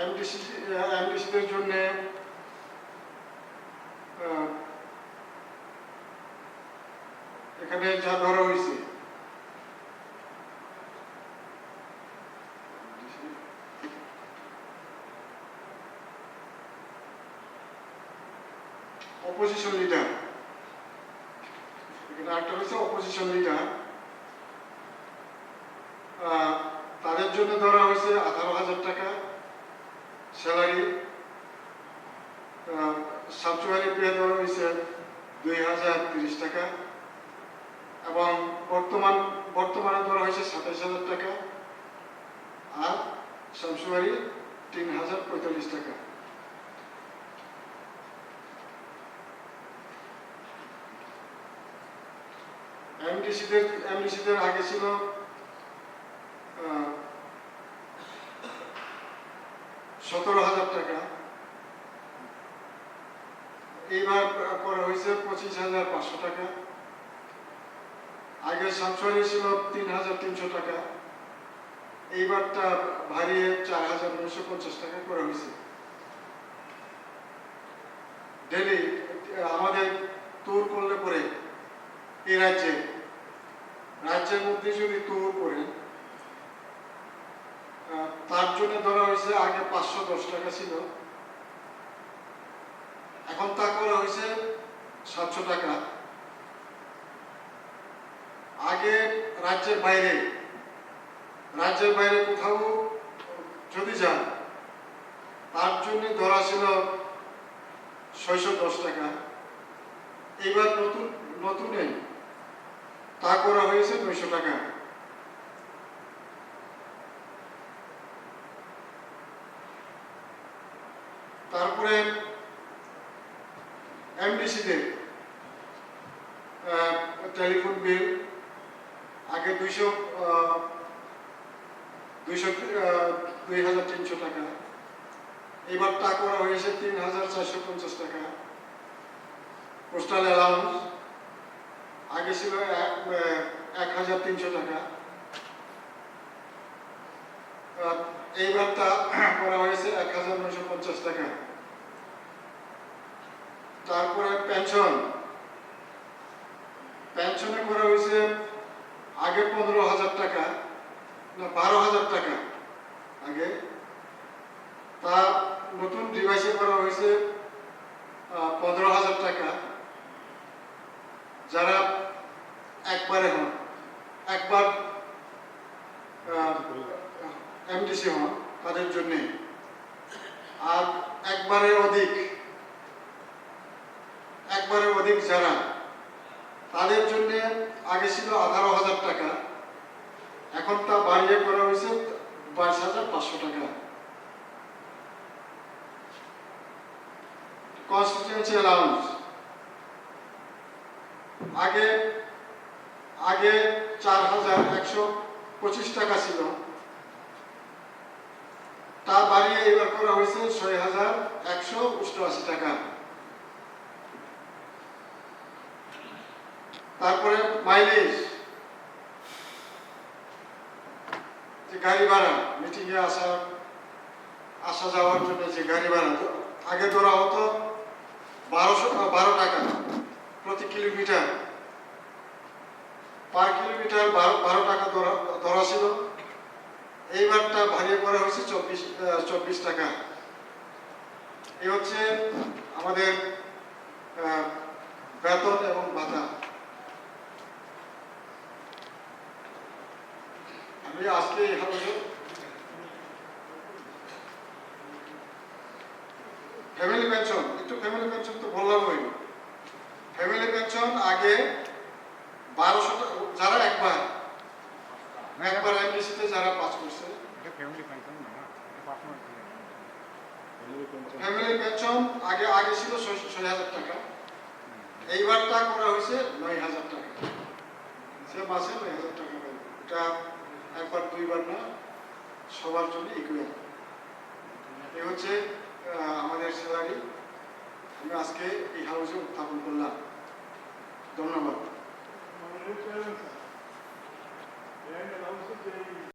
এমডিসিদের জন্য এখানে যা ধরা হয়েছে অপোজিশন লিডার, এখানে একটা হয়েছে অপোজিশন লিডার, তাদের জন্য ধরা হয়েছে 18,000 টাকা স্যালারি। সাবচুয়ারি পে ধরা হয়েছে 2,030 টাকা এবং বর্তমানে ধরা হয়েছে 27,000 টাকা আর সাবচুয়ারি 3,045 টাকা। এমডিসিদের আগে ছিল 17,000 টাকা, এইবার করা হয়েছে 25,500 টাকা। আগে সাবচুয়ারি ছিল 3,300 টাকা, এইবারটা বাড়িয়ে 4,950 টাকা করা হয়েছে। ডেলি আমাদের ট্যুর করলে পরে এই রাজ্যের মধ্যে যদি ট্যুর করেন তার জন্য ধরা হয়েছে আগে 510 টাকা ছিল, এখন তা করা হয়েছে 700 টাকা। আগে রাজ্যের বাইরে কোথাও যদি যান তার জন্য ধরা ছিল 610 টাকা, এইবার নতুনে তা করা হয়েছে 900 টাকা। তারপরে এমডিসিদের টেলিফোন বিল আগে 2,300 টাকা, এবার তা করা হয়েছে 3,450 টাকা। পোস্টাল অ্যালাউন্স আগে ছিল 1,300 টাকা, এইবার তা করা হয়েছে 1,950 টাকা। তারপরে পেনশনে করা হয়েছে আগে 15,000 টাকা, না 12,000 টাকা আগে, তা নতুন ডিভাইসে করা হয়েছে 15,000 টাকা। যারা একবার এমডিসি হন তাদের জন্য, আর একবারে অধিক যারা, তাদের জন্য আগে ছিল 18,000 টাকা, এখন তা বাড়িয়ে করা হয়েছে 22,500 টাকা। কনস্টিটিউয়েন্সি অ্যালাউন্স আগে 4,125 টাকা ছিল, তা বাড়িয়ে এবার করা হয়েছে 6,188 টাকা। তারপরে মাইলেজ, যে গাড়ি ভাড়া, মিটিং এ আসা যাওয়ার জন্য যে গাড়ি ভাড়া, আগে ধরা হতো 12 টাকা প্রতি কিলোমিটার, পার কিলোমিটার 12 টাকা ধরা ছিল, এইবারটা বাড়িয়ে করা হয়েছে 24 টাকা। এই হচ্ছে আমাদের বেতন এবং ভাতা। আমি আজকে ফ্যামিলি পেনশন তো বললামই। ফ্যামিলি পেনশন আগে 1200 টাকা, যারা একবার এমডিসিতে যারা পাস করছে, ফ্যামিলি পেনশন আগে ছিল 6,000 টাকা, এইবার তা করা হয়েছে 9,000 টাকা। সে মাসে 9,000 টাকা পাবে, এটা একবার দুইবার না, সবার জন্য ইকুয়াল। এই হচ্ছে আমাদের স্যালারি, আমি আজকে এই হাউসে উত্থাপন করলাম। ধন্যবাদ।